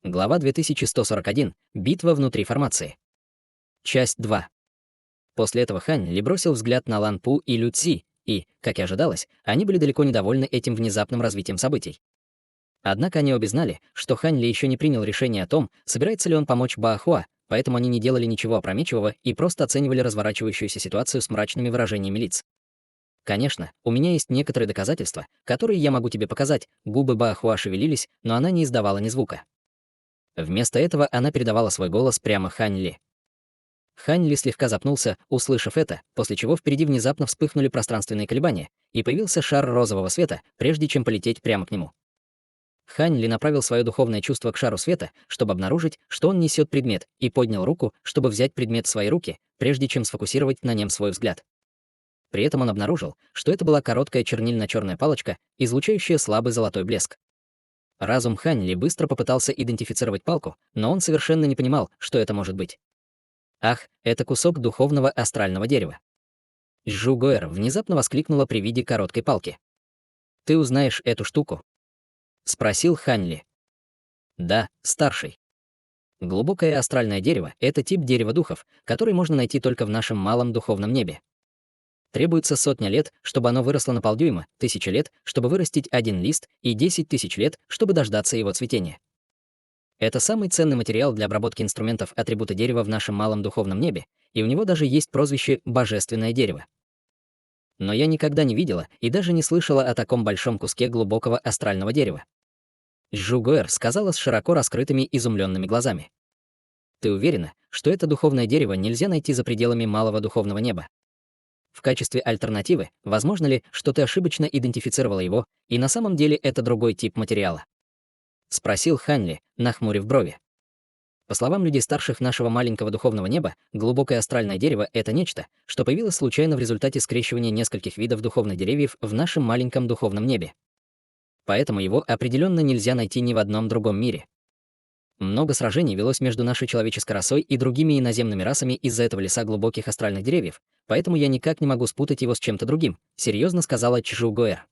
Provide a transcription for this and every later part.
Глава 2141. Битва внутри формации. Часть 2. После этого Хань Ли бросил взгляд на Лан Пу и Лю Цзи, и, как и ожидалось, они были далеко недовольны этим внезапным развитием событий. Однако они обе знали, что Хань Ли еще не принял решение о том, собирается ли он помочь Баохуа, поэтому они не делали ничего опрометчивого и просто оценивали разворачивающуюся ситуацию с мрачными выражениями лиц. «Конечно, у меня есть некоторые доказательства, которые я могу тебе показать», губы Баохуа шевелились, но она не издавала ни звука. Вместо этого она передавала свой голос прямо Хань Ли. Хань Ли слегка запнулся, услышав это, после чего впереди внезапно вспыхнули пространственные колебания, и появился шар розового света, прежде чем полететь прямо к нему. Хань Ли направил свое духовное чувство к шару света, чтобы обнаружить, что он несет предмет, и поднял руку, чтобы взять предмет в свои руки, прежде чем сфокусировать на нем свой взгляд. При этом он обнаружил, что это была короткая чернильно-черная палочка, излучающая слабый золотой блеск. Разум Хань Ли быстро попытался идентифицировать палку, но он совершенно не понимал, что это может быть. Ах, это кусок духовного астрального дерева. Жу Гоэр внезапно воскликнула при виде короткой палки. «Ты узнаешь эту штуку?» — спросил Хань Ли. «Да, старший. Глубокое астральное дерево — это тип дерева духов, который можно найти только в нашем малом духовном небе. Требуется 100 лет, чтобы оно выросло на полдюйма, 1000 лет, чтобы вырастить один лист, и 10 000 лет, чтобы дождаться его цветения. Это самый ценный материал для обработки инструментов атрибута дерева в нашем малом духовном небе, и у него даже есть прозвище «божественное дерево». Но я никогда не видела и даже не слышала о таком большом куске глубокого астрального дерева. Жу Гоэр сказала с широко раскрытыми изумленными глазами. «Ты уверена, что это духовное дерево нельзя найти за пределами малого духовного неба? В качестве альтернативы, возможно ли, что ты ошибочно идентифицировала его, и на самом деле это другой тип материала?» — спросил Хань Ли, нахмурив брови. По словам людей старших нашего маленького духовного неба, глубокое астральное дерево — это нечто, что появилось случайно в результате скрещивания нескольких видов духовных деревьев в нашем маленьком духовном небе. Поэтому его определенно нельзя найти ни в одном другом мире. Много сражений велось между нашей человеческой расой и другими иноземными расами из-за этого леса глубоких астральных деревьев, поэтому я никак не могу спутать его с чем-то другим, серьезно сказала Чжу Гоэр.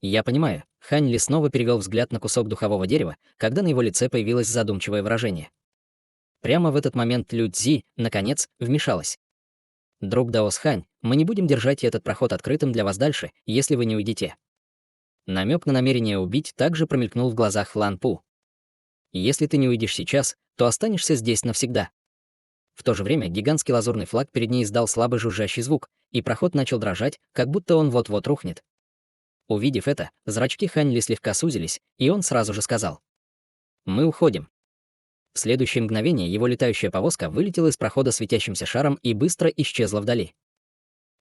Я понимаю. Хань Ли снова перевел взгляд на кусок духового дерева, когда на его лице появилось задумчивое выражение. Прямо в этот момент Лю Цзи, наконец, вмешалась. «Друг Даос Хань, мы не будем держать этот проход открытым для вас дальше, если вы не уйдете». Намек на намерение убить также промелькнул в глазах Лан Пу. «Если ты не уйдешь сейчас, то останешься здесь навсегда». В то же время гигантский лазурный флаг перед ней издал слабый жужжащий звук, и проход начал дрожать, как будто он вот-вот рухнет. Увидев это, зрачки Хань Ли слегка сузились, и он сразу же сказал: «Мы уходим». В следующее мгновение его летающая повозка вылетела из прохода светящимся шаром и быстро исчезла вдали.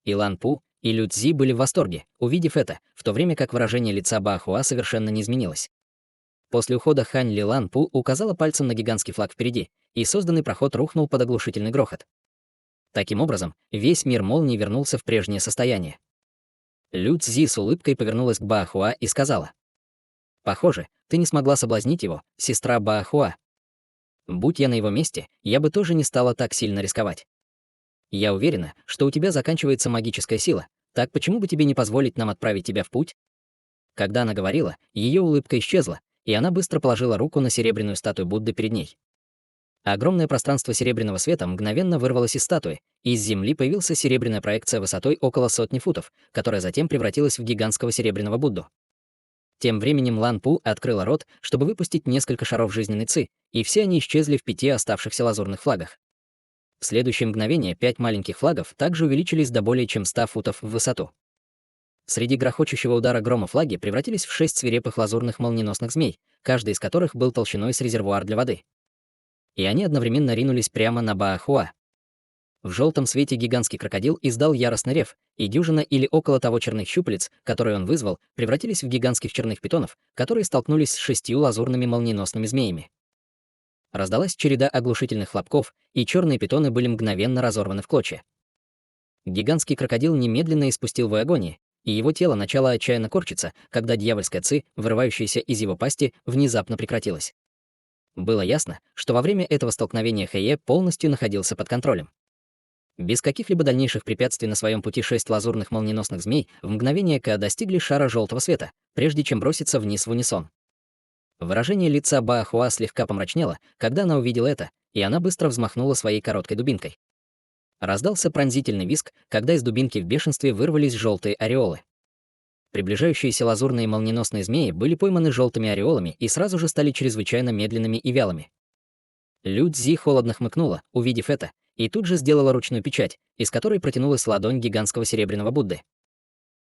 И Лан Пу, и Лю Цзи были в восторге, увидев это, в то время как выражение лица Баохуа совершенно не изменилось. После ухода Хань Ли Лан Пу указала пальцем на гигантский флаг впереди, и созданный проход рухнул под оглушительный грохот. Таким образом, весь мир молнии вернулся в прежнее состояние. Лю Цзи с улыбкой повернулась к Баохуа и сказала: «Похоже, ты не смогла соблазнить его, сестра Баохуа. Будь я на его месте, я бы тоже не стала так сильно рисковать. Я уверена, что у тебя заканчивается магическая сила, так почему бы тебе не позволить нам отправить тебя в путь?» Когда она говорила, ее улыбка исчезла, и она быстро положила руку на серебряную статую Будды перед ней. Огромное пространство серебряного света мгновенно вырвалось из статуи, и из земли появилась серебряная проекция высотой около 100 футов, которая затем превратилась в гигантского серебряного Будду. Тем временем Лан Пу открыла рот, чтобы выпустить несколько шаров жизненной ци, и все они исчезли в 5 оставшихся лазурных флагах. В следующее мгновение 5 маленьких флагов также увеличились до более чем 100 футов в высоту. Среди грохочущего удара грома флаги превратились в 6 свирепых лазурных молниеносных змей, каждый из которых был толщиной с резервуар для воды. И они одновременно ринулись прямо на Баохуа. В желтом свете гигантский крокодил издал яростный рев, и дюжина или около того черных щупалец, которые он вызвал, превратились в гигантских черных питонов, которые столкнулись с 6 лазурными молниеносными змеями. Раздалась череда оглушительных хлопков, и черные питоны были мгновенно разорваны в клочья. Гигантский крокодил немедленно испустил вой агонии, и его тело начало отчаянно корчиться, когда дьявольская ци, вырывающаяся из его пасти, внезапно прекратилась. Было ясно, что во время этого столкновения Хэйе полностью находился под контролем. Без каких-либо дальнейших препятствий на своем пути 6 лазурных молниеносных змей в мгновение ока достигли шара желтого света, прежде чем броситься вниз в унисон. Выражение лица Баахуа слегка помрачнело, когда она увидела это, и она быстро взмахнула своей короткой дубинкой. Раздался пронзительный визг, когда из дубинки в бешенстве вырвались желтые ореолы. Приближающиеся лазурные молниеносные змеи были пойманы желтыми ореолами и сразу же стали чрезвычайно медленными и вялыми. Лю Цзи холодно хмыкнула, увидев это, и тут же сделала ручную печать, из которой протянулась ладонь гигантского серебряного Будды.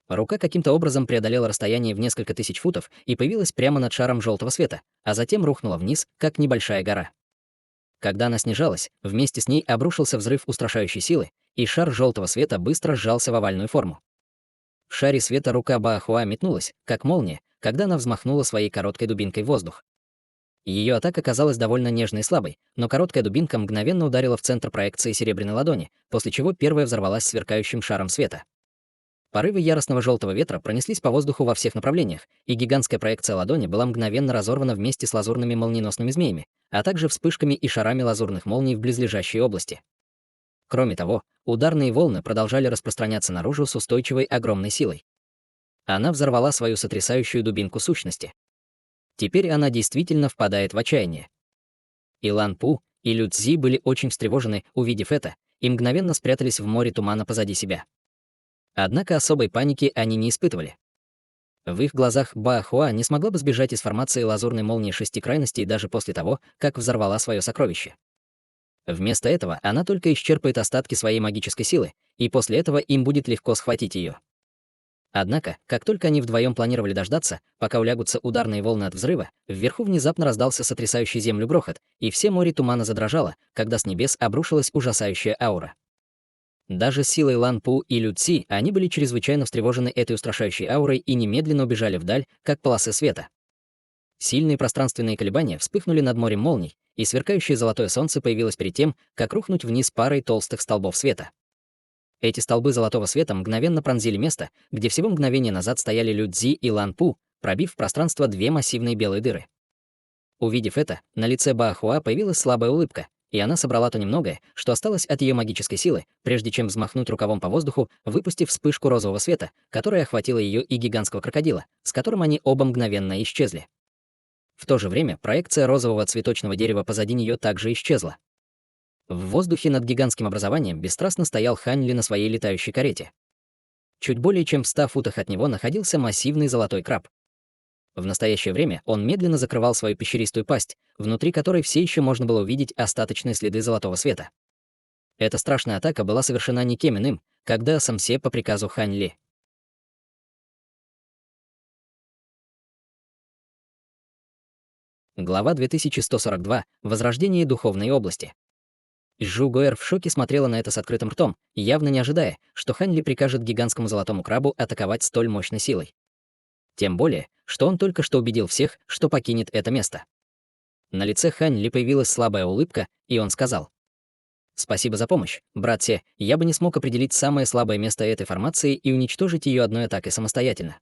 Рука каким-то образом преодолела расстояние в несколько тысяч футов и появилась прямо над шаром желтого света, а затем рухнула вниз, как небольшая гора. Когда она снижалась, вместе с ней обрушился взрыв устрашающей силы, и шар желтого света быстро сжался в овальную форму. В шаре света рука Баахуа метнулась, как молния, когда она взмахнула своей короткой дубинкой в воздух. Ее атака казалась довольно нежной и слабой, но короткая дубинка мгновенно ударила в центр проекции серебряной ладони, после чего первая взорвалась сверкающим шаром света. Порывы яростного желтого ветра пронеслись по воздуху во всех направлениях, и гигантская проекция ладони была мгновенно разорвана вместе с лазурными молниеносными змеями, а также вспышками и шарами лазурных молний в близлежащей области. Кроме того, ударные волны продолжали распространяться наружу с устойчивой огромной силой. Она взорвала свою сотрясающую дубинку сущности. Теперь она действительно впадает в отчаяние. И Лан Пу, и Лю Цзи были очень встревожены, увидев это, и мгновенно спрятались в море тумана позади себя. Однако особой паники они не испытывали. В их глазах Баахуа не смогла бы сбежать из формации лазурной молнии шести крайностей даже после того, как взорвала свое сокровище. Вместо этого она только исчерпает остатки своей магической силы, и после этого им будет легко схватить ее. Однако, как только они вдвоем планировали дождаться, пока улягутся ударные волны от взрыва, вверху внезапно раздался сотрясающий землю грохот, и все море тумана задрожало, когда с небес обрушилась ужасающая аура. Даже с силой Лан Пу и Лю Цзи они были чрезвычайно встревожены этой устрашающей аурой и немедленно убежали вдаль, как полосы света. Сильные пространственные колебания вспыхнули над морем молний, и сверкающее золотое солнце появилось перед тем, как рухнуть вниз парой толстых столбов света. Эти столбы золотого света мгновенно пронзили место, где всего мгновение назад стояли Лю Цзи и Лан Пу, пробив в пространство две массивные белые дыры. Увидев это, на лице Баахуа появилась слабая улыбка, и она собрала то немногое, что осталось от ее магической силы, прежде чем взмахнуть рукавом по воздуху, выпустив вспышку розового света, которая охватила ее и гигантского крокодила, с которым они оба мгновенно исчезли. В то же время проекция розового цветочного дерева позади нее также исчезла. В воздухе над гигантским образованием бесстрастно стоял Хань Ли на своей летающей карете. Чуть более чем в 100 футах от него находился массивный золотой краб. В настоящее время он медленно закрывал свою пещеристую пасть, внутри которой все еще можно было увидеть остаточные следы золотого света. Эта страшная атака была совершена никем иным, как Да Самсе по приказу Хань Ли. Глава 2142. Возрождение духовной области. Жу Гуэр в шоке смотрела на это с открытым ртом, явно не ожидая, что Хань Ли прикажет гигантскому золотому крабу атаковать столь мощной силой. Тем более, что он только что убедил всех, что покинет это место. На лице Хань Ли появилась слабая улыбка, и он сказал: «Спасибо за помощь, брат Се, я бы не смог определить самое слабое место этой формации и уничтожить ее одной атакой самостоятельно.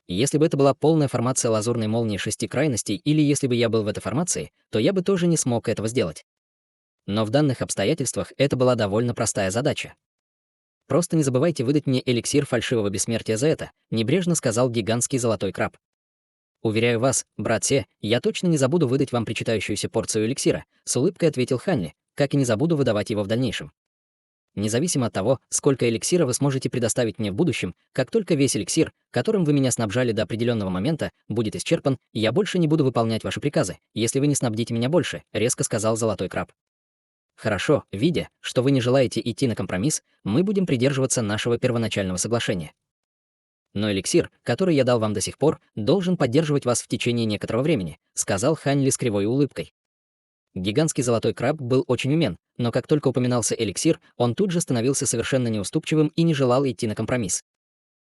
Если бы это была полная формация лазурной молнии шести крайностей, или если бы я был в этой формации, то я бы тоже не смог этого сделать. Но в данных обстоятельствах это была довольно простая задача. Просто не забывайте выдать мне эликсир фальшивого бессмертия за это», — небрежно сказал гигантский золотой краб. «Уверяю вас, брат Се, я точно не забуду выдать вам причитающуюся порцию эликсира», — с улыбкой ответил Ханли, «как и не забуду выдавать его в дальнейшем. Независимо от того, сколько эликсира вы сможете предоставить мне в будущем, как только весь эликсир, которым вы меня снабжали до определенного момента, будет исчерпан, я больше не буду выполнять ваши приказы, если вы не снабдите меня больше», — резко сказал золотой краб. «Хорошо, видя, что вы не желаете идти на компромисс, мы будем придерживаться нашего первоначального соглашения. Но эликсир, который я дал вам до сих пор, должен поддерживать вас в течение некоторого времени», — сказал Ханли с кривой улыбкой. Гигантский золотой краб был очень умен, но как только упоминался эликсир, он тут же становился совершенно неуступчивым и не желал идти на компромисс.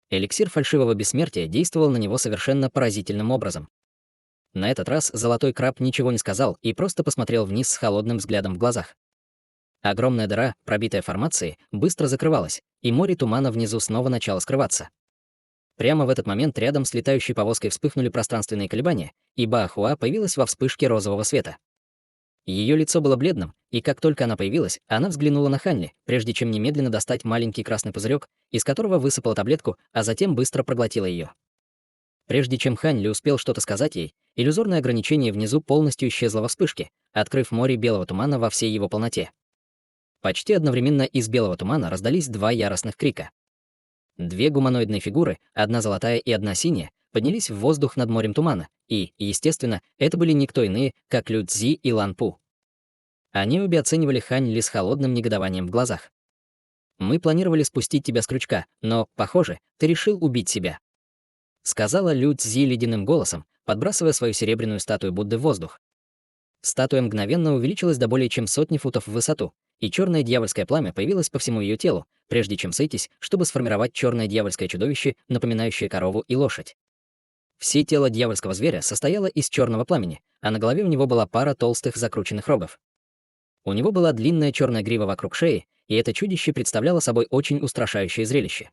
Эликсир фальшивого бессмертия действовал на него совершенно поразительным образом. На этот раз золотой краб ничего не сказал и просто посмотрел вниз с холодным взглядом в глазах. Огромная дыра, пробитая формацией, быстро закрывалась, и море тумана внизу снова начало скрываться. Прямо в этот момент рядом с летающей повозкой вспыхнули пространственные колебания, и Баахуа появилась во вспышке розового света. Ее лицо было бледным, и как только она появилась, она взглянула на Ханли, прежде чем немедленно достать маленький красный пузырек, из которого высыпала таблетку, а затем быстро проглотила ее. Прежде чем Хань Ли успел что-то сказать ей, иллюзорное ограничение внизу полностью исчезло во вспышке, открыв море белого тумана во всей его полноте. Почти одновременно из белого тумана раздались два яростных крика. Две гуманоидные фигуры, одна золотая и одна синяя, поднялись в воздух над морем тумана, и, естественно, это были никто иные, как Лю Цзи и Лан Пу. Они обе оценивали Хань Ли с холодным негодованием в глазах. «Мы планировали спустить тебя с крючка, но, похоже, ты решил убить себя», — сказала Лю Цзи ледяным голосом, подбрасывая свою серебряную статую Будды в воздух. Статуя мгновенно увеличилась до более чем сотни футов в высоту, и черное дьявольское пламя появилось по всему ее телу, прежде чем сойтись, чтобы сформировать черное дьявольское чудовище, напоминающее корову и лошадь. Все тело дьявольского зверя состояло из черного пламени, а на голове у него была пара толстых закрученных рогов. У него была длинная черная грива вокруг шеи, и это чудище представляло собой очень устрашающее зрелище.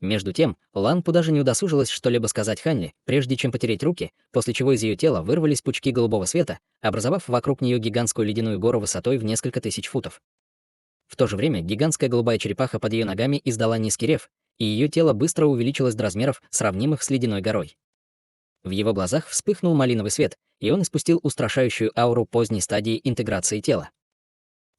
Между тем, Лан Пу даже не удосужилась что-либо сказать Хань Ли, прежде чем потереть руки, после чего из ее тела вырвались пучки голубого света, образовав вокруг нее гигантскую ледяную гору высотой в несколько тысяч футов. В то же время гигантская голубая черепаха под ее ногами издала низкий рев, и ее тело быстро увеличилось до размеров, сравнимых с ледяной горой. В его глазах вспыхнул малиновый свет, и он испустил устрашающую ауру поздней стадии интеграции тела.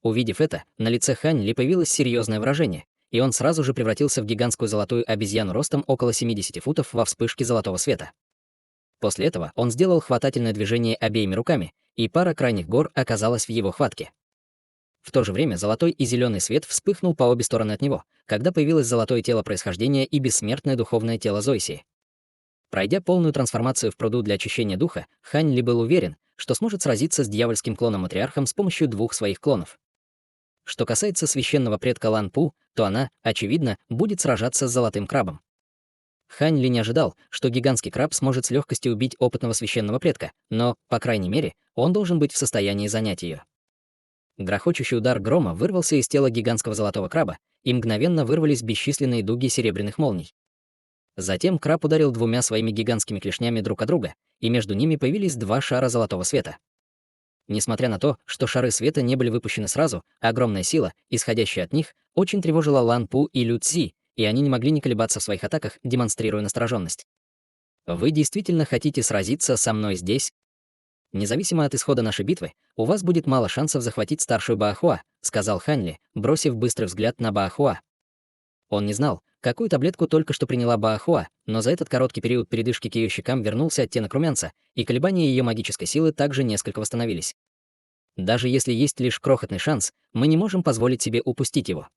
Увидев это, на лице Хань Ли появилось серьезное выражение, и он сразу же превратился в гигантскую золотую обезьяну ростом около 70 футов во вспышке золотого света. После этого он сделал хватательное движение обеими руками, и пара крайних гор оказалась в его хватке. В то же время золотой и зеленый свет вспыхнул по обе стороны от него, когда появилось золотое тело происхождения и бессмертное духовное тело Зойси. Пройдя полную трансформацию в пруду для очищения духа, Хань Ли был уверен, что сможет сразиться с дьявольским клоном-матриархом с помощью двух своих клонов. Что касается священного предка Лан Пу, то она, очевидно, будет сражаться с золотым крабом. Хань Ли не ожидал, что гигантский краб сможет с легкостью убить опытного священного предка, но, по крайней мере, он должен быть в состоянии занять ее. Грохочущий удар грома вырвался из тела гигантского золотого краба, и мгновенно вырвались бесчисленные дуги серебряных молний. Затем краб ударил двумя своими гигантскими клешнями друг от друга, и между ними появились два шара золотого света. Несмотря на то, что шары света не были выпущены сразу, огромная сила, исходящая от них, очень тревожила Лан Пу и Лю Цзи, и они не могли не колебаться в своих атаках, демонстрируя настороженность. «Вы действительно хотите сразиться со мной здесь? Независимо от исхода нашей битвы, у вас будет мало шансов захватить старшую Баохуа», сказал Хань Ли, бросив быстрый взгляд на Баохуа. Он не знал, какую таблетку только что приняла Баохуа, но за этот короткий период передышки к ее щекам вернулся оттенок румянца, и колебания ее магической силы также несколько восстановились. Даже если есть лишь крохотный шанс, мы не можем позволить себе упустить его.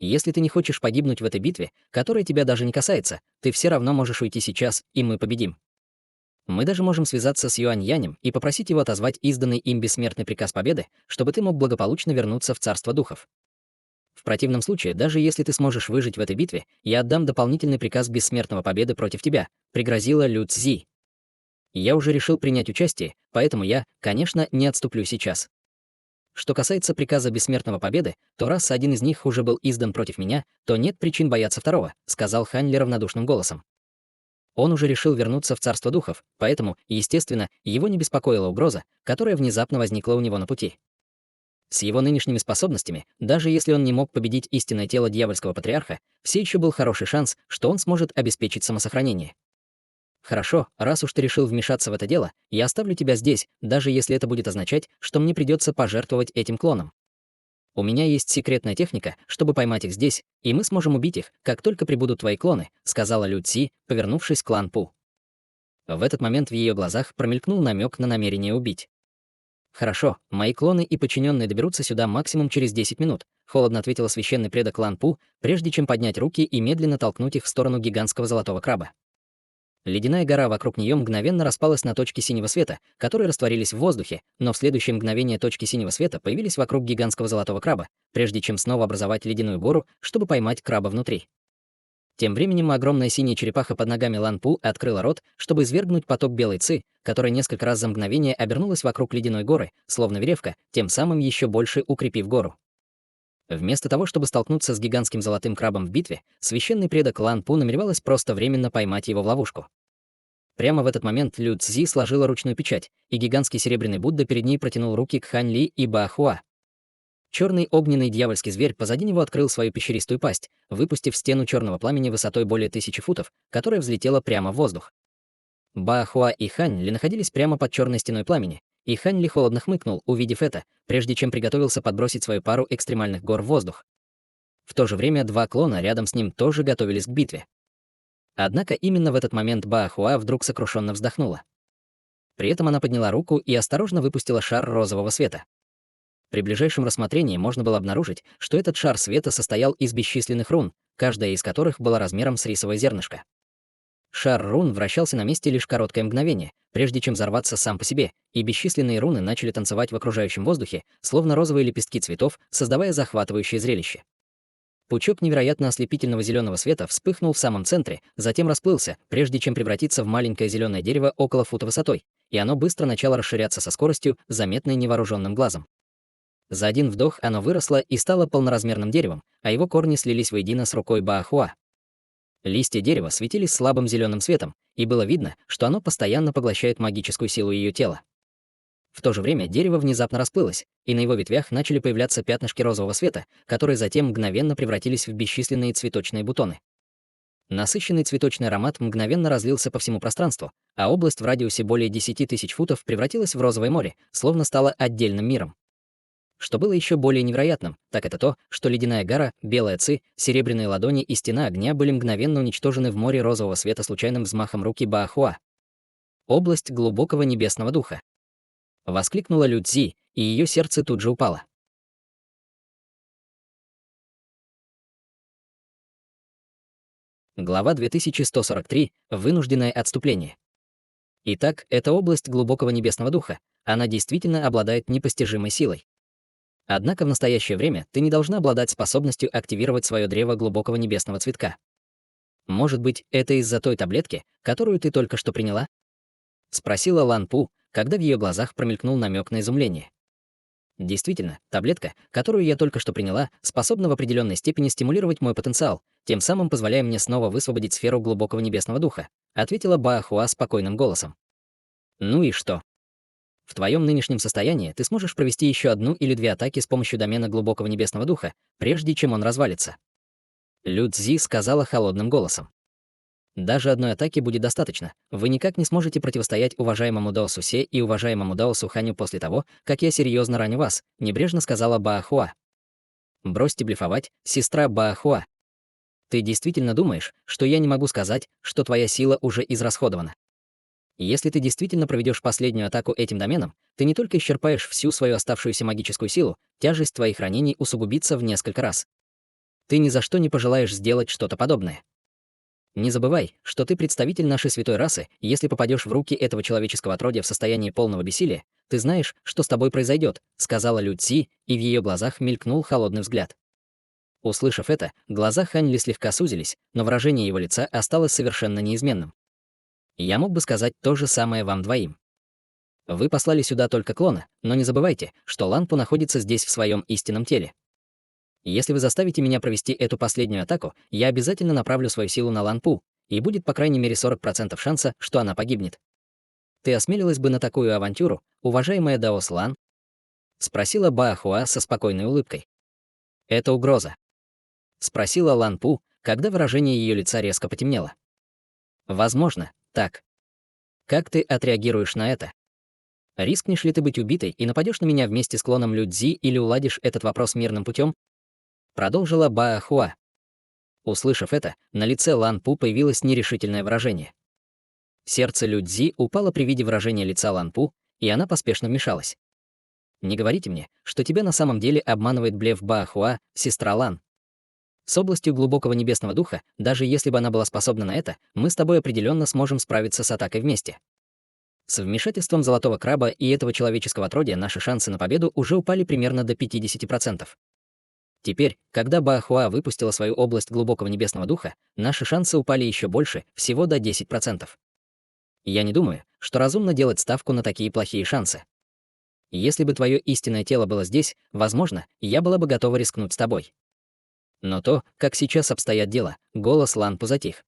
Если ты не хочешь погибнуть в этой битве, которая тебя даже не касается, ты все равно можешь уйти сейчас, и мы победим. Мы даже можем связаться с Юань Янем и попросить его отозвать изданный им бессмертный приказ победы, чтобы ты мог благополучно вернуться в царство духов. В противном случае, даже если ты сможешь выжить в этой битве, я отдам дополнительный приказ бессмертного победы против тебя», — пригрозила Лю Цзи. «Я уже решил принять участие, поэтому я, конечно, не отступлю сейчас. Что касается приказа бессмертного победы, то раз один из них уже был издан против меня, то нет причин бояться второго», — сказал Хань Ли равнодушным голосом. Он уже решил вернуться в царство духов, поэтому, естественно, его не беспокоила угроза, которая внезапно возникла у него на пути. С его нынешними способностями, даже если он не мог победить истинное тело дьявольского патриарха, все еще был хороший шанс, что он сможет обеспечить самосохранение. «Хорошо, раз уж ты решил вмешаться в это дело, я оставлю тебя здесь, даже если это будет означать, что мне придется пожертвовать этим клоном. У меня есть секретная техника, чтобы поймать их здесь, и мы сможем убить их, как только прибудут твои клоны», сказала Лю Цзи, повернувшись к Лан Пу. В этот момент в ее глазах промелькнул намек на намерение убить. «Хорошо, мои клоны и подчиненные доберутся сюда максимум через 10 минут», холодно ответила священный предок Лан Пу, прежде чем поднять руки и медленно толкнуть их в сторону гигантского золотого краба. Ледяная гора вокруг нее мгновенно распалась на точки синего света, которые растворились в воздухе, но в следующее мгновение точки синего света появились вокруг гигантского золотого краба, прежде чем снова образовать ледяную гору, чтобы поймать краба внутри. Тем временем огромная синяя черепаха под ногами Лан Пу открыла рот, чтобы извергнуть поток белой ци, которая несколько раз за мгновение обернулась вокруг ледяной горы, словно веревка, тем самым еще больше укрепив гору. Вместо того, чтобы столкнуться с гигантским золотым крабом в битве, священный предок Лан Пу намеревалась просто временно поймать его в ловушку. Прямо в этот момент Лю Цзи сложила ручную печать, и гигантский серебряный Будда перед ней протянул руки к Хань Ли и Баохуа. Черный огненный дьявольский зверь позади него открыл свою пещеристую пасть, выпустив стену черного пламени высотой более 1000 футов, которая взлетела прямо в воздух. Баахуа и Хань Ли находились прямо под черной стеной пламени, и Хань Ли холодно хмыкнул, увидев это, прежде чем приготовился подбросить свою пару экстремальных гор в воздух. В то же время два клона рядом с ним тоже готовились к битве. Однако именно в этот момент Баахуа вдруг сокрушенно вздохнула. При этом она подняла руку и осторожно выпустила шар розового света. При ближайшем рассмотрении можно было обнаружить, что этот шар света состоял из бесчисленных рун, каждая из которых была размером с рисовое зернышко. Шар рун вращался на месте лишь короткое мгновение, прежде чем взорваться сам по себе, и бесчисленные руны начали танцевать в окружающем воздухе, словно розовые лепестки цветов, создавая захватывающее зрелище. Пучок невероятно ослепительного зеленого света вспыхнул в самом центре, затем расплылся, прежде чем превратиться в маленькое зеленое дерево около фута высотой, и оно быстро начало расширяться со скоростью, заметной невооруженным глазом. За один вдох оно выросло и стало полноразмерным деревом, а его корни слились воедино с рукой Баахуа. Листья дерева светились слабым зеленым светом, и было видно, что оно постоянно поглощает магическую силу ее тела. В то же время дерево внезапно расплылось, и на его ветвях начали появляться пятнышки розового света, которые затем мгновенно превратились в бесчисленные цветочные бутоны. Насыщенный цветочный аромат мгновенно разлился по всему пространству, а область в радиусе более 10 тысяч футов превратилась в розовое море, словно стала отдельным миром. Что было еще более невероятным, так это то, что ледяная гора, белая ци, серебряные ладони и стена огня были мгновенно уничтожены в море розового света случайным взмахом руки Баахуа. Область глубокого небесного духа. Воскликнула Лю Цзи, и ее сердце тут же упало. Глава 2143. Вынужденное отступление. Итак, это область глубокого небесного духа. Она действительно обладает непостижимой силой. Однако в настоящее время ты не должна обладать способностью активировать свое древо глубокого небесного цветка. Может быть, это из-за той таблетки, которую ты только что приняла? Спросила Лан Пу, когда в ее глазах промелькнул намек на изумление. Действительно, таблетка, которую я только что приняла, способна в определенной степени стимулировать мой потенциал, тем самым позволяя мне снова высвободить сферу глубокого небесного духа, ответила Баахуа спокойным голосом. Ну и что? В твоем нынешнем состоянии ты сможешь провести еще одну или две атаки с помощью домена глубокого небесного духа, прежде чем он развалится. Лю Цзи сказала холодным голосом. Даже одной атаки будет достаточно. Вы никак не сможете противостоять уважаемому Дао Сусе и уважаемому Дао Суханю после того, как я серьезно раню вас, небрежно сказала Баахуа. Бросьте блефовать, сестра Баахуа. Ты действительно думаешь, что я не могу сказать, что твоя сила уже израсходована? Если ты действительно проведешь последнюю атаку этим доменом, ты не только исчерпаешь всю свою оставшуюся магическую силу, тяжесть твоих ранений усугубится в несколько раз. Ты ни за что не пожелаешь сделать что-то подобное. Не забывай, что ты представитель нашей святой расы, и если попадешь в руки этого человеческого отродья в состоянии полного бессилия, ты знаешь, что с тобой произойдет, сказала Лю Цзи, и в ее глазах мелькнул холодный взгляд. Услышав это, глаза Хань Ли слегка сузились, но выражение его лица осталось совершенно неизменным. Я мог бы сказать то же самое вам двоим. Вы послали сюда только клона, но не забывайте, что Лан Пу находится здесь в своем истинном теле. Если вы заставите меня провести эту последнюю атаку, я обязательно направлю свою силу на Лан Пу, и будет по крайней мере 40% шанса, что она погибнет. Ты осмелилась бы на такую авантюру, уважаемая Даос Лан? Спросила Баахуа со спокойной улыбкой. Это угроза. Спросила Лан Пу, когда выражение ее лица резко потемнело. Возможно, так. Как ты отреагируешь на это? Рискнешь ли ты быть убитой и нападешь на меня вместе с клоном Лю Цзи или уладишь этот вопрос мирным путем? Продолжила Баахуа. Услышав это, на лице Лан Пу появилось нерешительное выражение. Сердце Лю Цзи упало при виде выражения лица Лан Пу, и она поспешно вмешалась. «Не говорите мне, что тебя на самом деле обманывает блеф Баахуа, сестра Лан. С областью глубокого небесного духа, даже если бы она была способна на это, мы с тобой определенно сможем справиться с атакой вместе. С вмешательством золотого краба и этого человеческого отродья наши шансы на победу уже упали примерно до 50%. Теперь, когда Баахуа выпустила свою область глубокого небесного духа, наши шансы упали еще больше, всего до 10%. Я не думаю, что разумно делать ставку на такие плохие шансы. Если бы твое истинное тело было здесь, возможно, я была бы готова рискнуть с тобой. Но то, как сейчас обстоят дела, голос Лан Пу затих.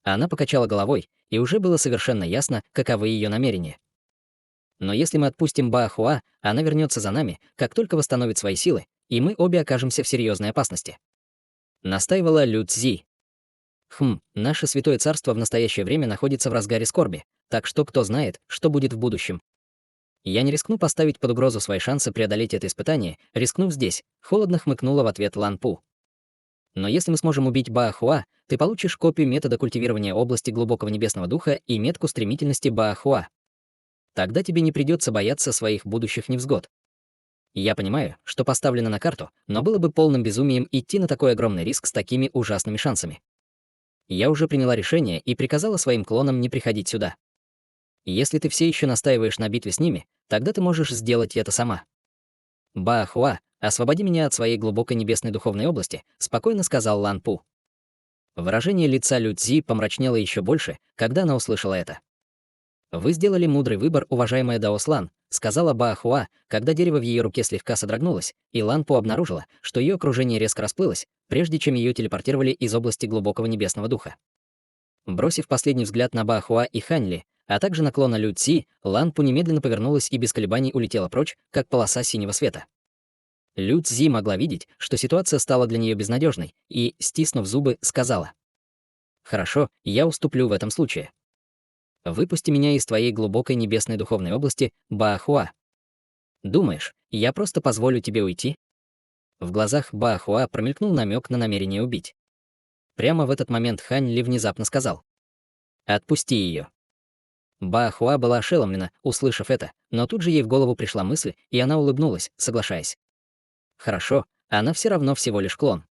Она покачала головой, и уже было совершенно ясно, каковы ее намерения. Но если мы отпустим Баахуа, она вернется за нами, как только восстановит свои силы, и мы обе окажемся в серьезной опасности. Настаивала Лю Цзи. Наше святое царство в настоящее время находится в разгаре скорби, так что кто знает, что будет в будущем. Я не рискну поставить под угрозу свои шансы преодолеть это испытание, рискнув здесь, холодно хмыкнула в ответ Лан Пу. Но если мы сможем убить Баахуа, ты получишь копию метода культивирования области глубокого небесного духа и метку стремительности Баахуа. Тогда тебе не придется бояться своих будущих невзгод. Я понимаю, что поставлено на карту, но было бы полным безумием идти на такой огромный риск с такими ужасными шансами. Я уже приняла решение и приказала своим клонам не приходить сюда. Если ты все еще настаиваешь на битве с ними, тогда ты можешь сделать это сама. Баахуа, освободи меня от своей глубокой небесной духовной области, спокойно сказал Лан Пу. Выражение лица Лю Цзи помрачнело еще больше, когда она услышала это. Вы сделали мудрый выбор, уважаемая Даослан, сказала Баахуа, когда дерево в ее руке слегка содрогнулось, и Лан Пу обнаружила, что ее окружение резко расплылось, прежде чем ее телепортировали из области глубокого небесного духа. Бросив последний взгляд на Баахуа и Ханьли, а также на клона Лю Цзи, Лан Пу немедленно повернулась и без колебаний улетела прочь, как полоса синего света. Лю Цзи могла видеть, что ситуация стала для нее безнадежной, и, стиснув зубы, сказала: «Хорошо, я уступлю в этом случае. Выпусти меня из твоей глубокой небесной духовной области, Баахуа. Думаешь, я просто позволю тебе уйти?» В глазах Баахуа промелькнул намек на намерение убить. Прямо в этот момент Хань Ли внезапно сказал: «Отпусти ее». Баахуа была ошеломлена, услышав это, но тут же ей в голову пришла мысль, и она улыбнулась, соглашаясь. «Хорошо, она все равно всего лишь клон.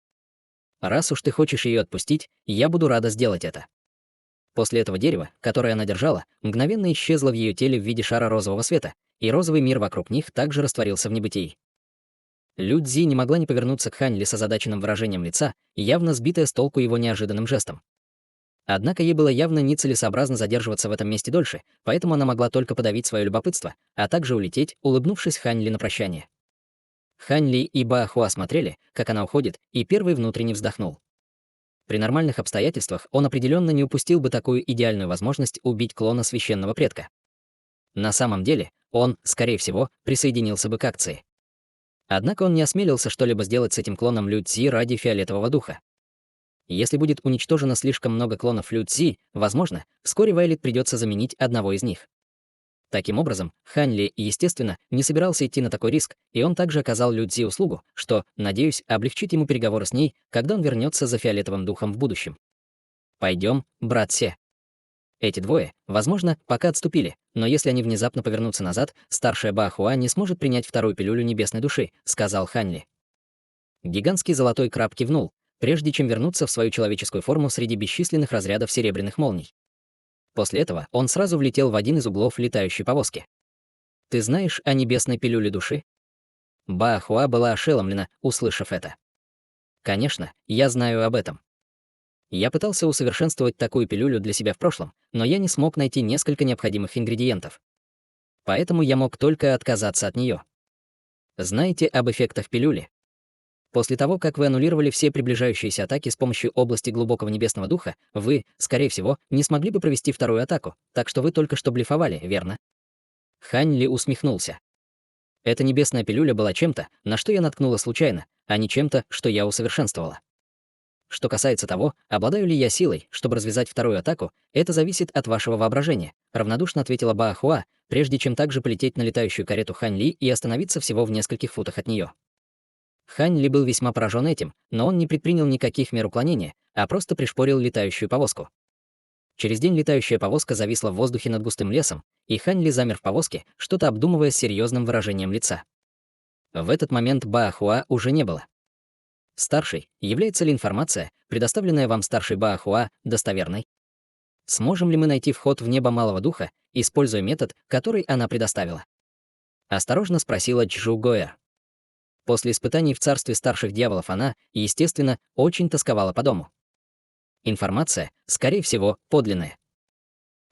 Раз уж ты хочешь ее отпустить, я буду рада сделать это». После этого дерево, которое она держала, мгновенно исчезло в ее теле в виде шара розового света, и розовый мир вокруг них также растворился в небытии. Лю Цзи не могла не повернуться к Хань Ли с озадаченным выражением лица, явно сбитая с толку его неожиданным жестом. Однако ей было явно нецелесообразно задерживаться в этом месте дольше, поэтому она могла только подавить свое любопытство, а также улететь, улыбнувшись Хань Ли на прощание. Хань Ли и Баахуа смотрели, как она уходит, и первый внутренне вздохнул. При нормальных обстоятельствах он определенно не упустил бы такую идеальную возможность убить клона священного предка. На самом деле, он, скорее всего, присоединился бы к акции. Однако он не осмелился что-либо сделать с этим клоном Лю Цзи ради фиолетового духа. Если будет уничтожено слишком много клонов Лю Цзи, возможно, вскоре Вайлет придется заменить одного из них. Таким образом, Хань Ли, естественно, не собирался идти на такой риск, и он также оказал Лю Цзи услугу, что, надеюсь, облегчит ему переговоры с ней, когда он вернется за фиолетовым духом в будущем. Пойдем, брат Се. Эти двое, возможно, пока отступили, но если они внезапно повернутся назад, старшая Баахуа не сможет принять вторую пилюлю небесной души, сказал Хань Ли. Гигантский золотой краб кивнул, прежде чем вернуться в свою человеческую форму среди бесчисленных разрядов серебряных молний. После этого он сразу влетел в один из углов летающей повозки. «Ты знаешь о небесной пилюле души?» Баахуа была ошеломлена, услышав это. «Конечно, я знаю об этом. Я пытался усовершенствовать такую пилюлю для себя в прошлом, но я не смог найти несколько необходимых ингредиентов. Поэтому я мог только отказаться от нее. Знаете об эффектах пилюли? После того, как вы аннулировали все приближающиеся атаки с помощью области глубокого небесного духа, вы, скорее всего, не смогли бы провести вторую атаку, так что вы только что блефовали, верно?» Хань Ли усмехнулся. Эта небесная пилюля была чем-то, на что я наткнула случайно, а не чем-то, что я усовершенствовала. Что касается того, обладаю ли я силой, чтобы развязать вторую атаку, это зависит от вашего воображения, равнодушно ответила Баахуа, прежде чем также полететь на летающую карету Хань Ли и остановиться всего в нескольких футах от нее. Хань Ли был весьма поражен этим, но он не предпринял никаких мер уклонения, а просто пришпорил летающую повозку. Через день летающая повозка зависла в воздухе над густым лесом, и Хань Ли замер в повозке, что-то обдумывая с серьезным выражением лица. В этот момент Баахуа уже не было. «Старший, является ли информация, предоставленная вам старшей Баахуа, достоверной? Сможем ли мы найти вход в небо Малого Духа, используя метод, который она предоставила?» Осторожно спросила Чжу Гоэр. После испытаний в царстве старших дьяволов она, естественно, очень тосковала по дому. Информация, скорее всего, подлинная.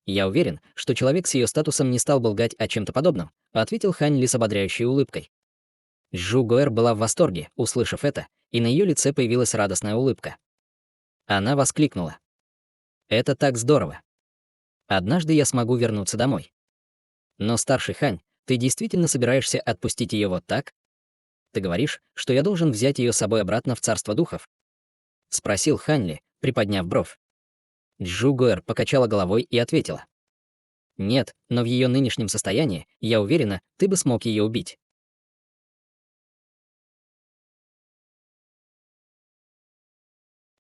«Я уверен, что человек с ее статусом не стал бы лгать о чем-то подобном», ответил Хань Ли с ободряющей улыбкой. Чжу Гоэр была в восторге, услышав это, и на ее лице появилась радостная улыбка. Она воскликнула: «Это так здорово! Однажды я смогу вернуться домой. Но, старший Хань, ты действительно собираешься отпустить ее вот так? Ты говоришь, что я должен взять ее с собой обратно в царство духов?» — спросил Хань Ли, приподняв бровь. Чжу Гоэр покачала головой и ответила: Нет, но в ее нынешнем состоянии, я уверена, ты бы смог ее убить.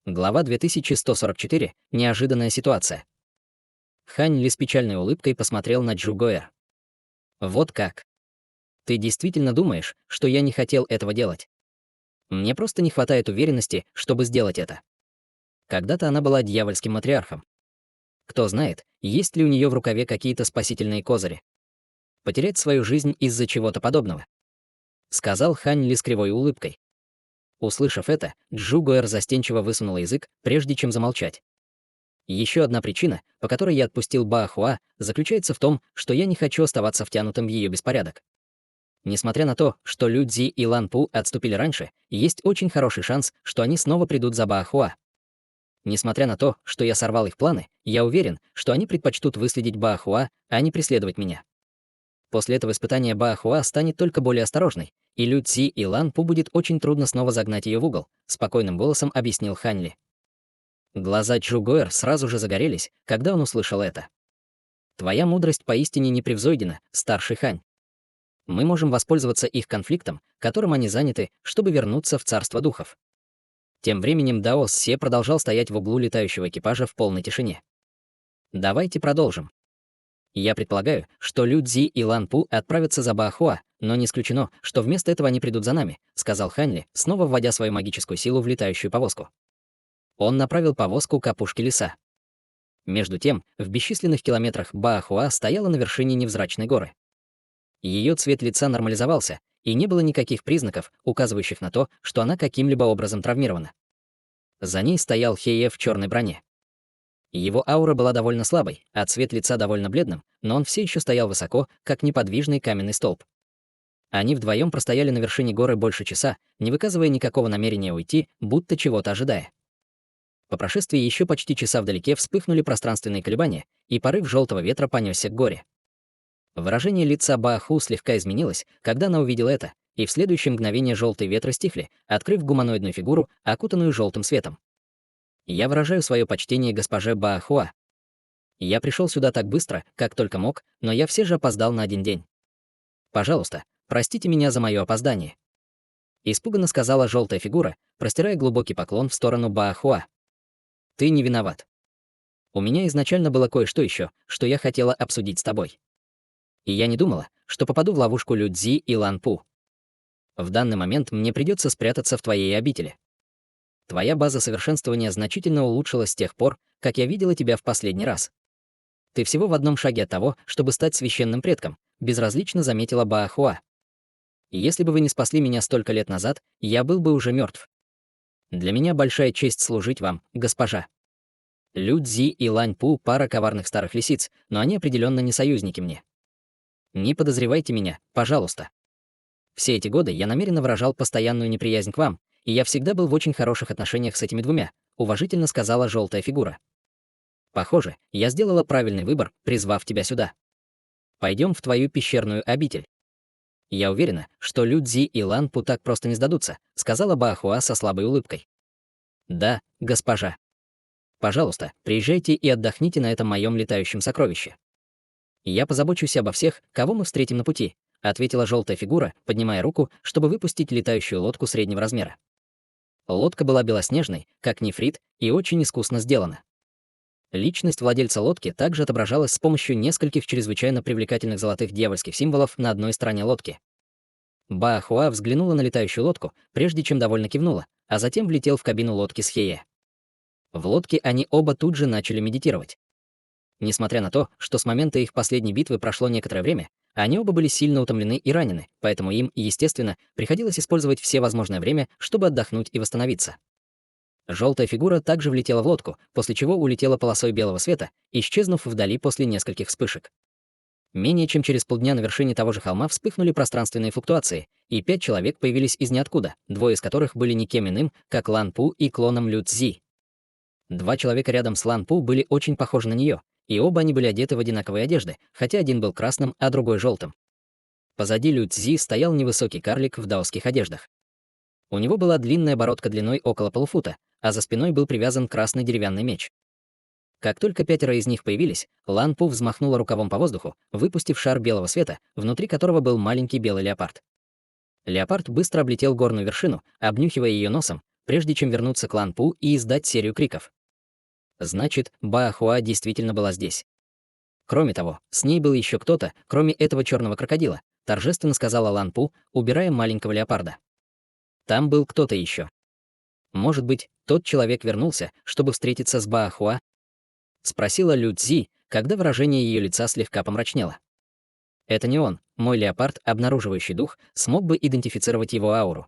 Глава 2144. Неожиданная ситуация. Хань Ли с печальной улыбкой посмотрел на Джу Гоэр. Вот как. Ты действительно думаешь, что я не хотел этого делать? Мне просто не хватает уверенности, чтобы сделать это. Когда-то она была дьявольским матриархом. Кто знает, есть ли у нее в рукаве какие-то спасительные козыри. Потерять свою жизнь из-за чего-то подобного. Сказал Хань Ли с кривой улыбкой. Услышав это, Джу Гоэр застенчиво высунула язык, прежде чем замолчать. Еще одна причина, по которой я отпустил Баахуа, заключается в том, что я не хочу оставаться втянутым в ее беспорядок. Несмотря на то, что Лю Цзи и Лан Пу отступили раньше, есть очень хороший шанс, что они снова придут за Баахуа. Несмотря на то, что я сорвал их планы, я уверен, что они предпочтут выследить Баахуа, а не преследовать меня. После этого испытания Баахуа станет только более осторожной, и Лю Цзи и Лан Пу будет очень трудно снова загнать ее в угол, спокойным голосом объяснил Хань Ли. Глаза Джу Гоэр сразу же загорелись, когда он услышал это. Твоя мудрость поистине непревзойдена, старший Хань. Мы можем воспользоваться их конфликтом, которым они заняты, чтобы вернуться в царство духов. Тем временем Дао Ссе продолжал стоять в углу летающего экипажа в полной тишине. Давайте продолжим. Я предполагаю, что Лю Цзи и Лан Пу отправятся за Баахуа, но не исключено, что вместо этого они придут за нами, сказал Хань Ли, снова вводя свою магическую силу в летающую повозку. Он направил повозку к опушке леса. Между тем, в бесчисленных километрах Баахуа стояла на вершине невзрачной горы. Ее цвет лица нормализовался, и не было никаких признаков, указывающих на то, что она каким-либо образом травмирована. За ней стоял Хее в черной броне. Его аура была довольно слабой, а цвет лица довольно бледным, но он все еще стоял высоко, как неподвижный каменный столб. Они вдвоем простояли на вершине горы больше часа, не выказывая никакого намерения уйти, будто чего-то ожидая. По прошествии еще почти часа вдалеке вспыхнули пространственные колебания, и порыв желтого ветра понесся к горе. Выражение лица Бааху слегка изменилось, когда она увидела это, и в следующее мгновение желтые ветры стихли, открыв гуманоидную фигуру, окутанную желтым светом. Я выражаю свое почтение госпоже Баахуа. Я пришел сюда так быстро, как только мог, но я все же опоздал на 1 день. Пожалуйста, простите меня за мое опоздание. Испуганно сказала желтая фигура, простирая глубокий поклон в сторону Баахуа. Ты не виноват. У меня изначально было кое-что еще, что я хотела обсудить с тобой. И я не думала, что попаду в ловушку Лю Цзи и Лан Пу. В данный момент мне придется спрятаться в твоей обители. Твоя база совершенствования значительно улучшилась с тех пор, как я видела тебя в последний раз. Ты всего в одном шаге от того, чтобы стать священным предком, безразлично заметила Баахуа. И если бы вы не спасли меня столько лет назад, я был бы уже мертв. Для меня большая честь служить вам, госпожа. Лю Цзи и Лань Пу — пара коварных старых лисиц, но они определенно не союзники мне. Не подозревайте меня, пожалуйста. Все эти годы я намеренно выражал постоянную неприязнь к вам, и я всегда был в очень хороших отношениях с этими двумя, уважительно сказала желтая фигура. Похоже, я сделала правильный выбор, призвав тебя сюда. Пойдем в твою пещерную обитель. Я уверена, что Лю Цзи и Лан Пу так просто не сдадутся, сказала Баахуа со слабой улыбкой. Да, госпожа. Пожалуйста, приезжайте и отдохните на этом моем летающем сокровище. Я позабочусь обо всех, кого мы встретим на пути, ответила желтая фигура, поднимая руку, чтобы выпустить летающую лодку среднего размера. Лодка была белоснежной, как нефрит, и очень искусно сделана. Личность владельца лодки также отображалась с помощью нескольких чрезвычайно привлекательных золотых дьявольских символов на одной стороне лодки. Баахуа взглянула на летающую лодку, прежде чем довольно кивнула, а затем влетел в кабину лодки с Хее. В лодке они оба тут же начали медитировать. Несмотря на то, что с момента их последней битвы прошло некоторое время, они оба были сильно утомлены и ранены, поэтому им, естественно, приходилось использовать все возможное время, чтобы отдохнуть и восстановиться. Желтая фигура также влетела в лодку, после чего улетела полосой белого света, исчезнув вдали после нескольких вспышек. Менее чем через полдня на вершине того же холма вспыхнули пространственные флуктуации, и 5 человек появились из ниоткуда, 2 из которых были никем иным, как Лан Пу и клоном Лю Цзи. 2 человека рядом с Лан Пу были очень похожи на нее, и оба они были одеты в одинаковые одежды, хотя один был красным, а другой желтым. Позади Лю Цзи стоял невысокий карлик в даосских одеждах. У него была длинная бородка длиной около полуфута, а за спиной был привязан красный деревянный меч. Как только 5 из них появились, Лан Пу взмахнула рукавом по воздуху, выпустив шар белого света, внутри которого был маленький белый леопард. Леопард быстро облетел горную вершину, обнюхивая ее носом, прежде чем вернуться к Лан Пу и издать серию криков. Значит, Баахуа действительно была здесь. Кроме того, с ней был еще кто-то, кроме этого черного крокодила, торжественно сказала Лан Пу, убирая маленького леопарда. Там был кто-то еще. Может быть, тот человек вернулся, чтобы встретиться с Баахуа? Спросила Лю Цзи, когда выражение ее лица слегка помрачнело. Это не он, мой леопард, обнаруживающий дух, смог бы идентифицировать его ауру.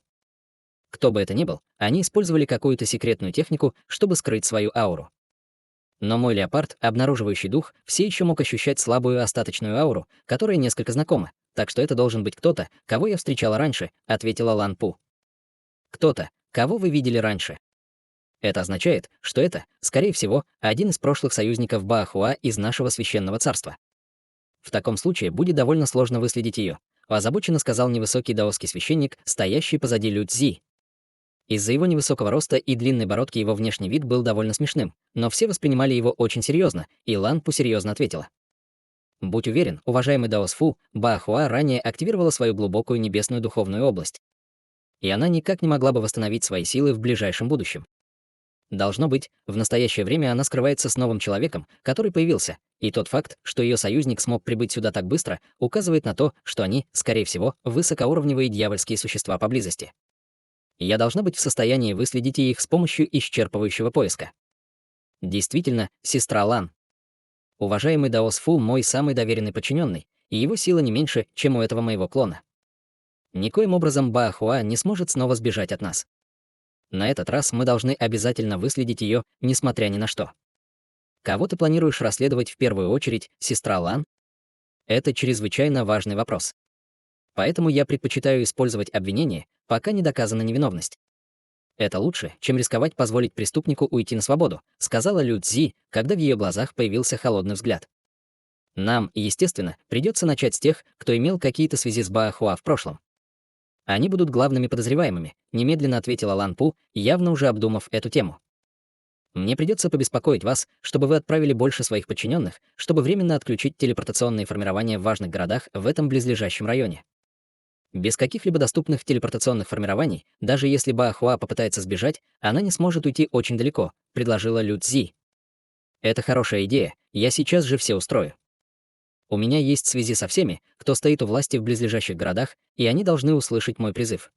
Кто бы это ни был, они использовали какую-то секретную технику, чтобы скрыть свою ауру. Но мой леопард, обнаруживающий дух, все еще мог ощущать слабую остаточную ауру, которая несколько знакома, так что это должен быть кто-то, кого я встречала раньше, ответила Лан Пу. Кто-то, кого вы видели раньше. Это означает, что это, скорее всего, один из прошлых союзников Баахуа из нашего священного царства. В таком случае будет довольно сложно выследить ее, озабоченно сказал невысокий даосский священник, стоящий позади Лю Цзи. Из-за его невысокого роста и длинной бородки его внешний вид был довольно смешным, но все воспринимали его очень серьезно, и Лан Пу серьезно ответила. Будь уверен, уважаемый Даос Фу, Баахуа ранее активировала свою глубокую небесную духовную область. И она никак не могла бы восстановить свои силы в ближайшем будущем. Должно быть, в настоящее время она скрывается с новым человеком, который появился, и тот факт, что ее союзник смог прибыть сюда так быстро, указывает на то, что они, скорее всего, высокоуровневые дьявольские существа поблизости. Я должна быть в состоянии выследить их с помощью исчерпывающего поиска. Действительно, сестра Лан. Уважаемый Даос Фу мой самый доверенный подчиненный, и его сила не меньше, чем у этого моего клона. Никоим образом Баахуа не сможет снова сбежать от нас. На этот раз мы должны обязательно выследить ее, несмотря ни на что. Кого ты планируешь расследовать в первую очередь, сестра Лан? Это чрезвычайно важный вопрос. Поэтому я предпочитаю использовать обвинение, пока не доказана невиновность. Это лучше, чем рисковать позволить преступнику уйти на свободу, сказала Лю Цзи, когда в ее глазах появился холодный взгляд. Нам, естественно, придется начать с тех, кто имел какие-то связи с Баахуа в прошлом. Они будут главными подозреваемыми, немедленно ответила Лан Пу, явно уже обдумав эту тему. Мне придется побеспокоить вас, чтобы вы отправили больше своих подчиненных, чтобы временно отключить телепортационные формирования в важных городах в этом близлежащем районе. Без каких-либо доступных телепортационных формирований, даже если Баахуа попытается сбежать, она не сможет уйти очень далеко, предложила Лю Цзи. Это хорошая идея, я сейчас же все устрою. У меня есть связи со всеми, кто стоит у власти в близлежащих городах, и они должны услышать мой призыв.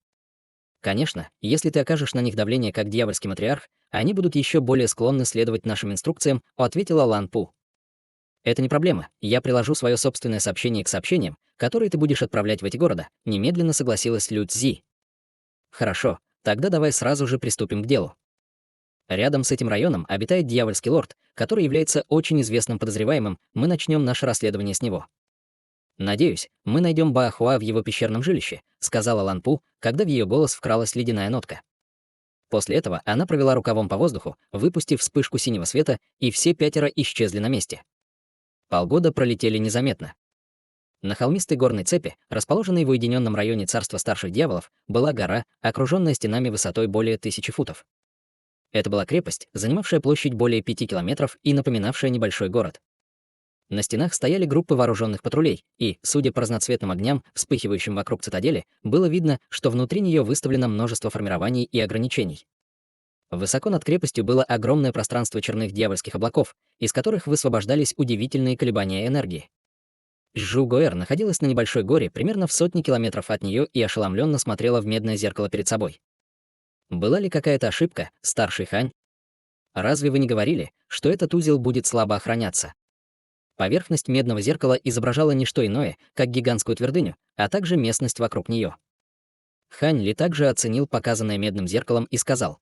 Конечно, если ты окажешь на них давление как дьявольский матриарх, они будут еще более склонны следовать нашим инструкциям, ответила Лан Пу. Это не проблема, я приложу свое собственное сообщение к сообщениям, которые ты будешь отправлять в эти города, немедленно согласилась Лю Цзи. Хорошо, тогда давай сразу же приступим к делу. Рядом с этим районом обитает дьявольский лорд, который является очень известным подозреваемым, мы начнем наше расследование с него. Надеюсь, мы найдем Баахуа в его пещерном жилище, сказала Лан Пу, когда в ее голос вкралась ледяная нотка. После этого она провела рукавом по воздуху, выпустив вспышку синего света, и все 5 исчезли на месте. Полгода пролетели незаметно. На холмистой горной цепи, расположенной в уединенном районе царства старших дьяволов, была гора, окруженная стенами высотой более 1000 футов. Это была крепость, занимавшая площадь более 5 километров и напоминавшая небольшой город. На стенах стояли группы вооруженных патрулей, и, судя по разноцветным огням, вспыхивающим вокруг цитадели, было видно, что внутри нее выставлено множество формирований и ограничений. Высоко над крепостью было огромное пространство черных дьявольских облаков, из которых высвобождались удивительные колебания энергии. Жу-Гоэр находилась на небольшой горе примерно в 100 километров от нее и ошеломленно смотрела в медное зеркало перед собой. Была ли какая-то ошибка, старший Хань? Разве вы не говорили, что этот узел будет слабо охраняться? Поверхность медного зеркала изображала не что иное, как гигантскую твердыню, а также местность вокруг нее. Хань Ли также оценил показанное медным зеркалом и сказал: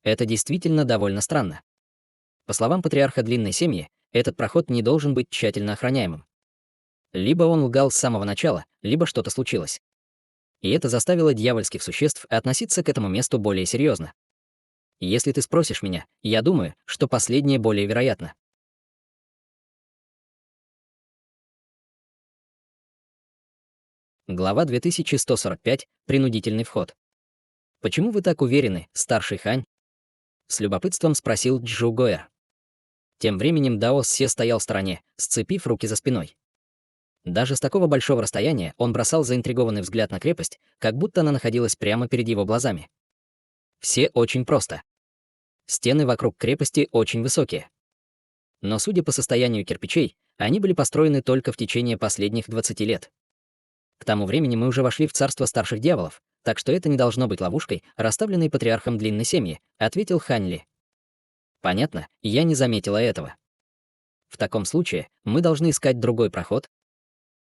«Это действительно довольно странно. По словам патриарха длинной семьи, этот проход не должен быть тщательно охраняемым. Либо он лгал с самого начала, либо что-то случилось. И это заставило дьявольских существ относиться к этому месту более серьезно. Если ты спросишь меня, я думаю, что последнее более вероятно». Глава 2145. Принудительный вход. «Почему вы так уверены, старший Хань?» С любопытством спросил Джу Гоэр. Тем временем Дао Ссе стоял в стороне, сцепив руки за спиной. Даже с такого большого расстояния он бросал заинтригованный взгляд на крепость, как будто она находилась прямо перед его глазами. Все очень просто. Стены вокруг крепости очень высокие. Но судя по состоянию кирпичей, они были построены только в течение последних 20 лет. К тому времени мы уже вошли в царство старших дьяволов, так что это не должно быть ловушкой, расставленной патриархом длинной семьи, ответил Хань Ли. Понятно, я не заметила этого. В таком случае мы должны искать другой проход?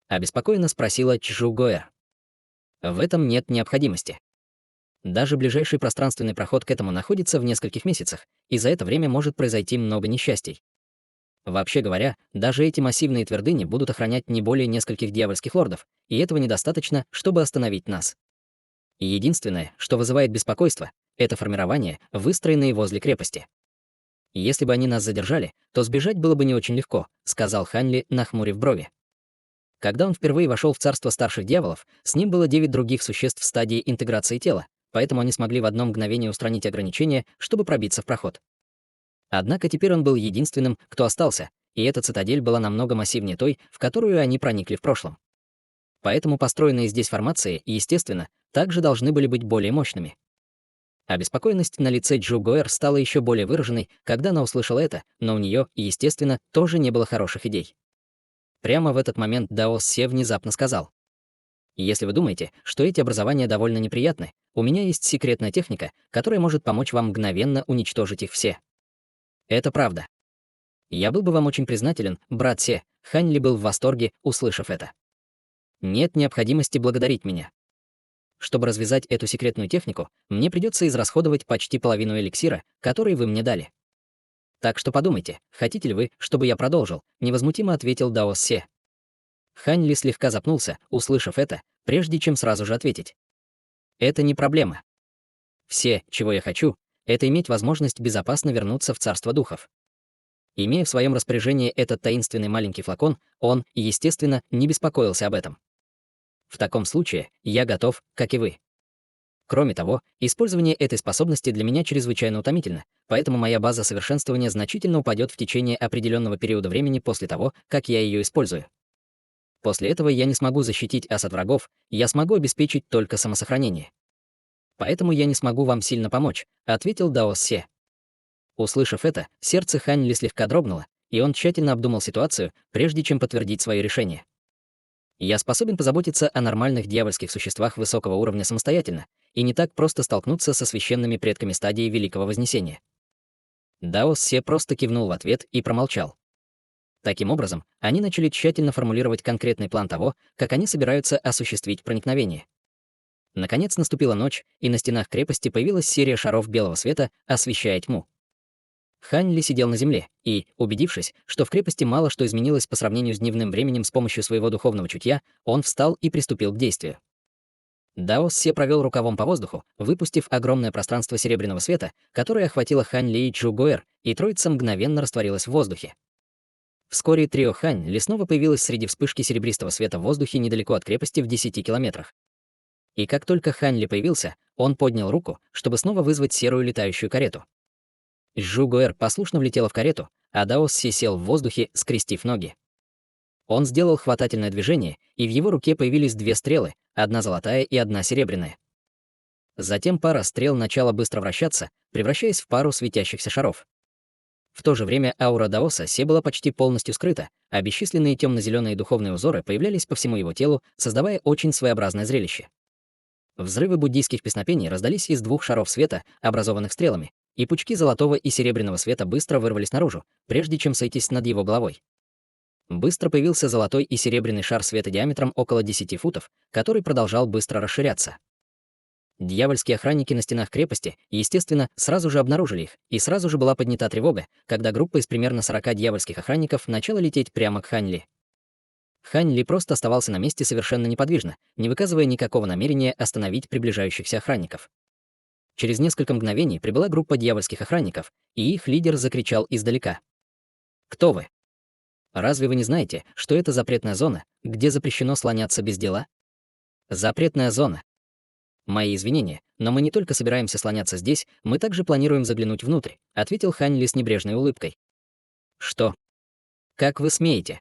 Обеспокоенно спросила Чжу Гоэр. В этом нет необходимости. Даже ближайший пространственный проход к этому находится в нескольких месяцах, и за это время может произойти много несчастий. Вообще говоря, даже эти массивные твердыни будут охранять не более нескольких дьявольских лордов, и этого недостаточно, чтобы остановить нас. Единственное, что вызывает беспокойство, это формирование, выстроенные возле крепости. Если бы они нас задержали, то сбежать было бы не очень легко, сказал Хань Ли, нахмурив брови. Когда он впервые вошел в царство старших дьяволов, с ним было 9 других существ в стадии интеграции тела, поэтому они смогли в одно мгновение устранить ограничения, чтобы пробиться в проход. Однако теперь он был единственным, кто остался, и эта цитадель была намного массивнее той, в которую они проникли в прошлом. Поэтому построенные здесь формации, естественно, также должны были быть более мощными. Обеспокоенность на лице Чжу Гоэр стала еще более выраженной, когда она услышала это, но у нее, естественно, тоже не было хороших идей. Прямо в этот момент Дао Ссе внезапно сказал: «Если вы думаете, что эти образования довольно неприятны, у меня есть секретная техника, которая может помочь вам мгновенно уничтожить их все». Это правда. Я был бы вам очень признателен, брат Се. Хань Ли был в восторге, услышав это. Нет необходимости благодарить меня. Чтобы развязать эту секретную технику, мне придется израсходовать почти половину эликсира, который вы мне дали. Так что подумайте, хотите ли вы, чтобы я продолжил, невозмутимо ответил Дао Се. Хань Ли слегка запнулся, услышав это, прежде чем сразу же ответить. Это не проблема. Все, чего я хочу, это иметь возможность безопасно вернуться в царство духов. Имея в своем распоряжении этот таинственный маленький флакон, он, естественно, не беспокоился об этом. В таком случае я готов, как и вы. Кроме того, использование этой способности для меня чрезвычайно утомительно, поэтому моя база совершенствования значительно упадет в течение определенного периода времени после того, как я ее использую. После этого я не смогу защитить ас от врагов, я смогу обеспечить только самосохранение. Поэтому я не смогу вам сильно помочь, ответил Дао Ссе. Услышав это, сердце Хань Ли слегка дрогнуло, и он тщательно обдумал ситуацию, прежде чем подтвердить свое решение. Я способен позаботиться о нормальных дьявольских существах высокого уровня самостоятельно, и не так просто столкнуться со священными предками стадии Великого Вознесения. Дао Ссе просто кивнул в ответ и промолчал. Таким образом, они начали тщательно формулировать конкретный план того, как они собираются осуществить проникновение. Наконец наступила ночь, и на стенах крепости появилась серия шаров белого света, освещая тьму. Хань Ли сидел на земле и, убедившись, что в крепости мало что изменилось по сравнению с дневным временем с помощью своего духовного чутья, он встал и приступил к действию. Дао Ссе провел рукавом по воздуху, выпустив огромное пространство серебряного света, которое охватило Хань Ли и Чжу Гоэр, и троица мгновенно растворилась в воздухе. Вскоре трио Хань Ли снова появилось среди вспышки серебристого света в воздухе недалеко от крепости в 10 километрах. И как только Хань Ли появился, он поднял руку, чтобы снова вызвать серую летающую карету. Чжу Гоэр послушно влетела в карету, а Дао Ссе сел в воздухе, скрестив ноги. Он сделал хватательное движение, и в его руке появились 2 стрелы, одна золотая и одна серебряная. Затем пара стрел начала быстро вращаться, превращаясь в пару светящихся шаров. В то же время аура Даоса Се была почти полностью скрыта, а бесчисленные темно-зеленые духовные узоры появлялись по всему его телу, создавая очень своеобразное зрелище. Взрывы буддийских песнопений раздались из 2 шаров света, образованных стрелами, и пучки золотого и серебряного света быстро вырвались наружу, прежде чем сойтись над его головой. Быстро появился золотой и серебряный шар света диаметром около 10 футов, который продолжал быстро расширяться. Дьявольские охранники на стенах крепости, естественно, сразу же обнаружили их, и сразу же была поднята тревога, когда группа из примерно 40 дьявольских охранников начала лететь прямо к Хань Ли. Хань Ли просто оставался на месте совершенно неподвижно, не выказывая никакого намерения остановить приближающихся охранников. Через несколько мгновений прибыла группа дьявольских охранников, и их лидер закричал издалека: «Кто вы? Разве вы не знаете, что это запретная зона, где запрещено слоняться без дела? Запретная зона. Мои извинения, но мы не только собираемся слоняться здесь, мы также планируем заглянуть внутрь», ответил Хань Ли с небрежной улыбкой. Что? Как вы смеете?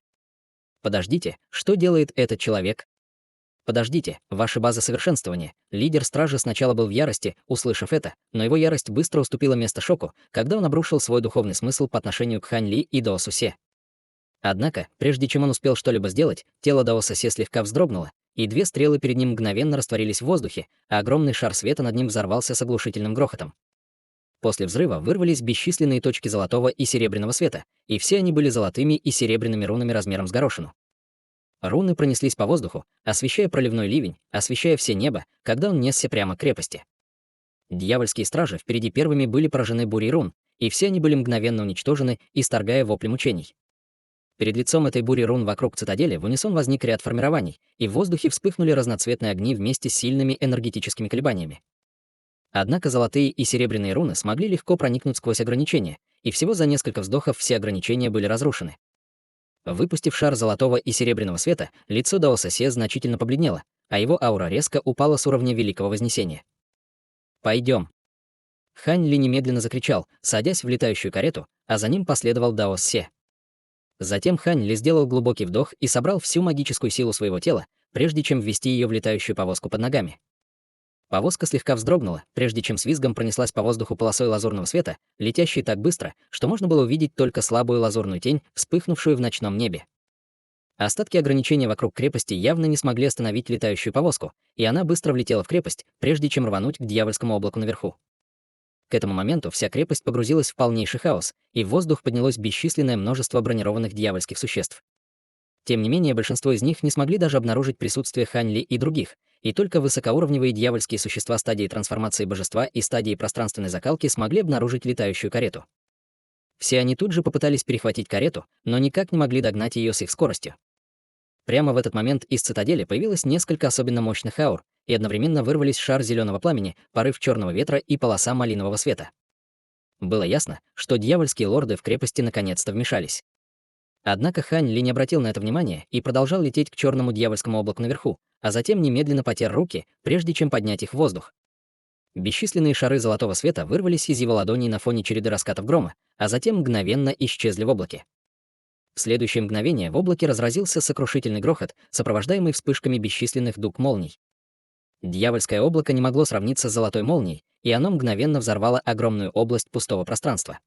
Подождите, что делает этот человек? Подождите, ваша база совершенствования. Лидер стражи сначала был в ярости, услышав это, но его ярость быстро уступила место шоку, когда он обрушил свой духовный смысл по отношению к Хань Ли и Даосу Се. Однако, прежде чем он успел что-либо сделать, тело Даоса Се слегка вздрогнуло, и две стрелы перед ним мгновенно растворились в воздухе, а огромный шар света над ним взорвался с оглушительным грохотом. После взрыва вырвались бесчисленные точки золотого и серебряного света, и все они были золотыми и серебряными рунами размером с горошину. Руны пронеслись по воздуху, освещая проливной ливень, освещая все небо, когда он несся прямо к крепости. Дьявольские стражи впереди первыми были поражены бурей рун, и все они были мгновенно уничтожены, исторгая вопли мучений. Перед лицом этой бури рун вокруг цитадели в унисон возник ряд формирований, и в воздухе вспыхнули разноцветные огни вместе с сильными энергетическими колебаниями. Однако золотые и серебряные руны смогли легко проникнуть сквозь ограничения, и всего за несколько вздохов все ограничения были разрушены. Выпустив шар золотого и серебряного света, лицо Даоса Се значительно побледнело, а его аура резко упала с уровня Великого Вознесения. «Пойдем». Хань Ли немедленно закричал, садясь в летающую карету, а за ним последовал Даос Се. Затем Хань Ли сделал глубокий вдох и собрал всю магическую силу своего тела, прежде чем ввести ее в летающую повозку под ногами. Повозка слегка вздрогнула, прежде чем с визгом пронеслась по воздуху полосой лазурного света, летящей так быстро, что можно было увидеть только слабую лазурную тень, вспыхнувшую в ночном небе. Остатки ограничения вокруг крепости явно не смогли остановить летающую повозку, и она быстро влетела в крепость, прежде чем рвануть к дьявольскому облаку наверху. К этому моменту вся крепость погрузилась в полнейший хаос, и в воздух поднялось бесчисленное множество бронированных дьявольских существ. Тем не менее, большинство из них не смогли даже обнаружить присутствие Хань Ли и других, и только высокоуровневые дьявольские существа стадии трансформации божества и стадии пространственной закалки смогли обнаружить летающую карету. Все они тут же попытались перехватить карету, но никак не могли догнать ее с их скоростью. Прямо в этот момент из цитадели появилось несколько особенно мощных аур, и одновременно вырвались шар зеленого пламени, порыв черного ветра и полоса малинового света. Было ясно, что дьявольские лорды в крепости наконец-то вмешались. Однако Хань Ли не обратил на это внимания и продолжал лететь к черному дьявольскому облаку наверху, а затем немедленно потер руки, прежде чем поднять их в воздух. Бесчисленные шары золотого света вырвались из его ладоней на фоне череды раскатов грома, а затем мгновенно исчезли в облаке. В следующее мгновение в облаке разразился сокрушительный грохот, сопровождаемый вспышками бесчисленных дуг молний. Дьявольское облако не могло сравниться с золотой молнией, и оно мгновенно взорвало огромную область пустого пространства.